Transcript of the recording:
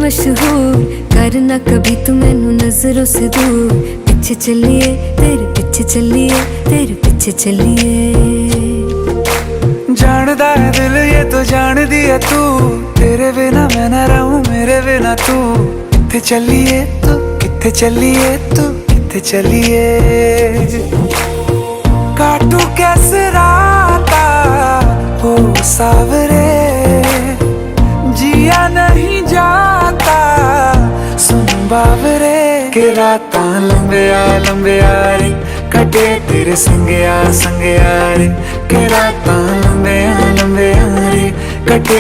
मशहूर, करना कभी तू मैनू नजरों से दूर। पीछे चलिए तेरे पीछे चलिए, तेरे पीछे चलिए। जानदा है दिल ये तो जान दिया तू, तेरे बिना मैं ना रहूं मेरे बिना तू। किथे चलिए तू, किथे चलिए तू, किथे चलिए। काटू कैसे राता हो सावरे, जिया नहीं जाता सुन बावरे। के रातां लंबिया लंबिया रे, कटे तेरे संगया संगया रे। के रातां लंबिया लंबिया रे, कटे